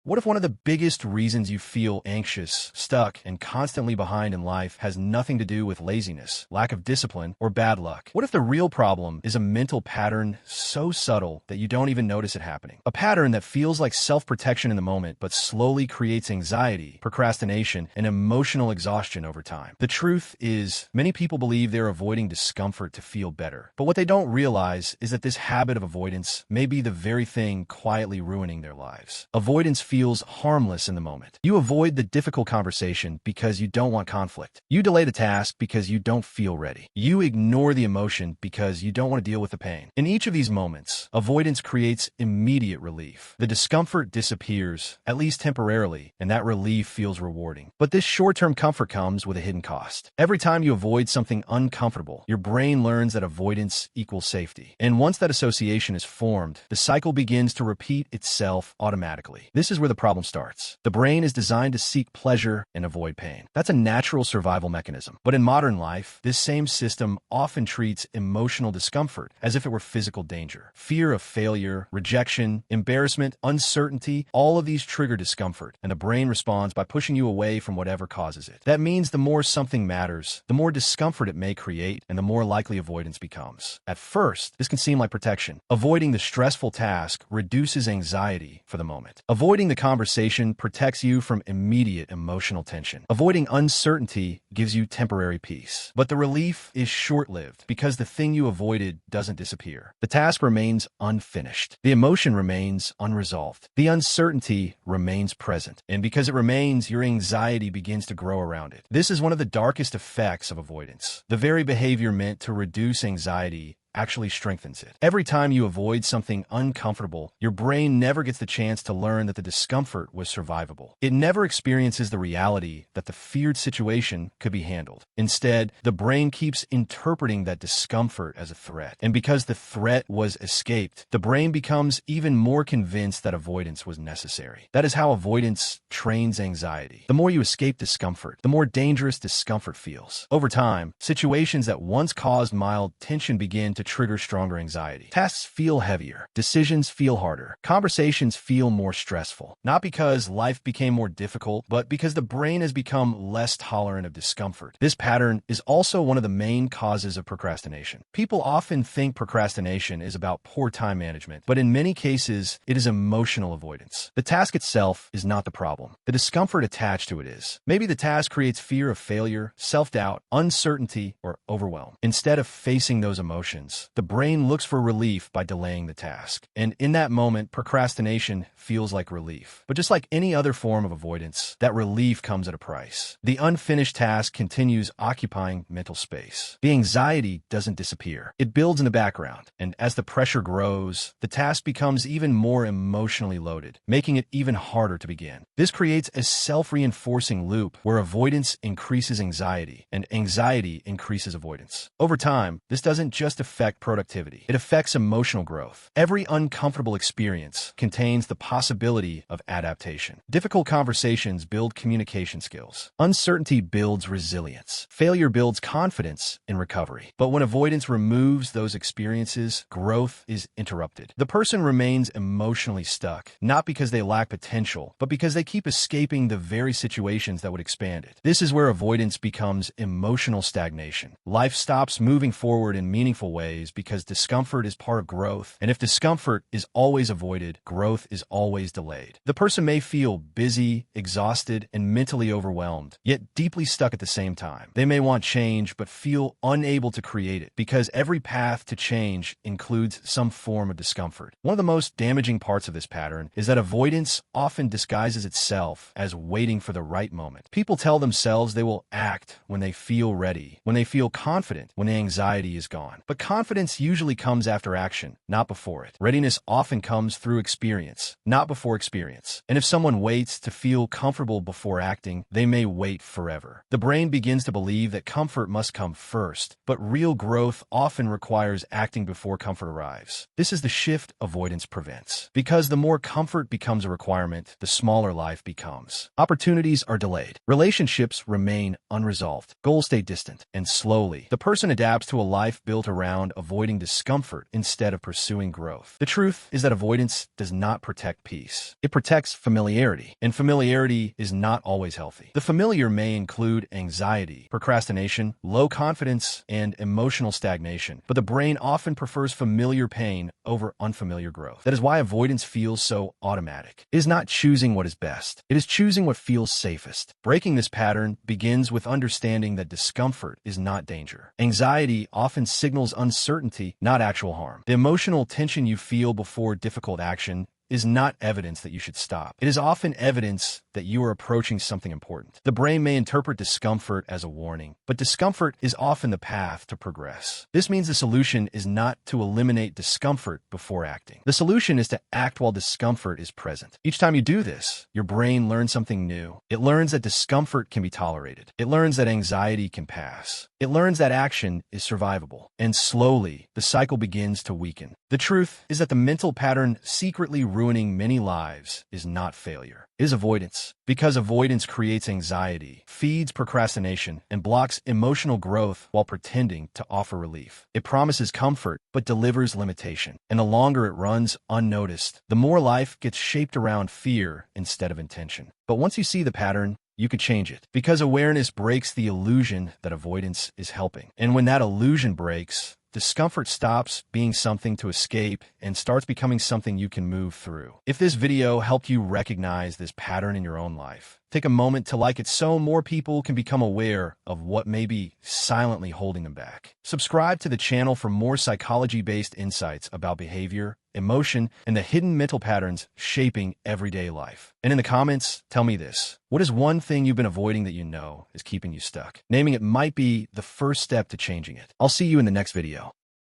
What if one of the biggest reasons you feel anxious, stuck, and constantly behind in life has nothing to do with laziness, lack of discipline, or bad luck? What if the real problem is a mental pattern so subtle that you don't even notice it happening? A pattern that feels like self-protection in the moment, but slowly creates anxiety, procrastination, and emotional exhaustion over time. The truth is, many people believe they're avoiding discomfort to feel better. But what they don't realize is that this habit of avoidance may be the very thing quietly ruining their lives. Avoidance feels harmless in the moment. You avoid the difficult conversation because you don't want conflict. You delay the task because you don't feel ready. You ignore the emotion because you don't want to deal with the pain. In each of these moments, avoidance creates immediate relief. The discomfort disappears, at least temporarily, and that relief feels rewarding. But this short-term comfort comes with a hidden cost. Every time you avoid something uncomfortable, your brain learns that avoidance equals safety. And once that association is formed, the cycle begins to repeat itself automatically. This is where the problem starts. The brain is designed to seek pleasure and avoid pain. That's a natural survival mechanism. But in modern life, this same system often treats emotional discomfort as if it were physical danger. Fear of failure, rejection, embarrassment, uncertainty, all of these trigger discomfort, and the brain responds by pushing you away from whatever causes it. That means the more something matters, the more discomfort it may create, and the more likely avoidance becomes. At first, this can seem like protection. Avoiding the stressful task reduces anxiety for the moment. Avoiding the conversation protects you from immediate emotional tension. Avoiding uncertainty gives you temporary peace. But the relief is short-lived because the thing you avoided doesn't disappear. The task remains unfinished. The emotion remains unresolved. The uncertainty remains present. And because it remains, your anxiety begins to grow around it. This is one of the darkest effects of avoidance. The very behavior meant to reduce anxiety actually strengthens it. Every time you avoid something uncomfortable, your brain never gets the chance to learn that the discomfort was survivable. It never experiences the reality that the feared situation could be handled. Instead, the brain keeps interpreting that discomfort as a threat. And because the threat was escaped, the brain becomes even more convinced that avoidance was necessary. That is how avoidance trains anxiety. The more you escape discomfort, the more dangerous discomfort feels. Over time, situations that once caused mild tension begin to trigger stronger anxiety. Tasks feel heavier. Decisions feel harder. Conversations feel more stressful. Not because life became more difficult, but because the brain has become less tolerant of discomfort. This pattern is also one of the main causes of procrastination. People often think procrastination is about poor time management, but in many cases, it is emotional avoidance. The task itself is not the problem. The discomfort attached to it is. Maybe the task creates fear of failure, self-doubt, uncertainty, or overwhelm. Instead of facing those emotions, the brain looks for relief by delaying the task. And in that moment, procrastination feels like relief. But just like any other form of avoidance, that relief comes at a price. The unfinished task continues occupying mental space. The anxiety doesn't disappear. It builds in the background. And as the pressure grows, the task becomes even more emotionally loaded, making it even harder to begin. This creates a self-reinforcing loop where avoidance increases anxiety and anxiety increases avoidance. Over time, this doesn't just affect productivity. It affects emotional growth. Every uncomfortable experience contains the possibility of adaptation. Difficult conversations build communication skills. Uncertainty builds resilience. Failure builds confidence in recovery. But when avoidance removes those experiences, growth is interrupted. The person remains emotionally stuck, not because they lack potential, but because they keep escaping the very situations that would expand it. This is where avoidance becomes emotional stagnation. Life stops moving forward in meaningful ways because discomfort is part of growth, and if discomfort is always avoided, growth is always delayed. The person may feel busy, exhausted, and mentally overwhelmed, yet deeply stuck at the same time. They may want change, but feel unable to create it because every path to change includes some form of discomfort. One of the most damaging parts of this pattern is that avoidance often disguises itself as waiting for the right moment. People tell themselves they will act when they feel ready, when they feel confident, when the anxiety is gone. But confidence usually comes after action, not before it. Readiness often comes through experience, not before experience. And if someone waits to feel comfortable before acting, they may wait forever. The brain begins to believe that comfort must come first, but real growth often requires acting before comfort arrives. This is the shift avoidance prevents. Because the more comfort becomes a requirement, the smaller life becomes. Opportunities are delayed. Relationships remain unresolved. Goals stay distant. And slowly, the person adapts to a life built around around avoiding discomfort instead of pursuing growth. The truth is that avoidance does not protect peace. It protects familiarity, and familiarity is not always healthy. The familiar may include anxiety, procrastination, low confidence, and emotional stagnation, but the brain often prefers familiar pain over unfamiliar growth. That is why avoidance feels so automatic. It is not choosing what is best. It is choosing what feels safest. Breaking this pattern begins with understanding that discomfort is not danger. Anxiety often signals uncertainty, not actual harm. The emotional tension you feel before difficult action is not evidence that you should stop. It is often evidence that you are approaching something important. The brain may interpret discomfort as a warning, but discomfort is often the path to progress. This means the solution is not to eliminate discomfort before acting. The solution is to act while discomfort is present. Each time you do this, your brain learns something new. It learns that discomfort can be tolerated. It learns that anxiety can pass. It learns that action is survivable. And slowly, the cycle begins to weaken. The truth is that the mental pattern secretly ruining many lives is not failure. It is avoidance. Because avoidance creates anxiety, feeds procrastination, and blocks emotional growth while pretending to offer relief. It promises comfort, but delivers limitation. And the longer it runs unnoticed, the more life gets shaped around fear instead of intention. But once you see the pattern, you could change it. Because awareness breaks the illusion that avoidance is helping. And when that illusion breaks, discomfort stops being something to escape and starts becoming something you can move through. If this video helped you recognize this pattern in your own life, take a moment to like it so more people can become aware of what may be silently holding them back. Subscribe to the channel for more psychology-based insights about behavior, emotion, and the hidden mental patterns shaping everyday life. And in the comments, tell me this. What is one thing you've been avoiding that you know is keeping you stuck? Naming it might be the first step to changing it. I'll see you in the next video.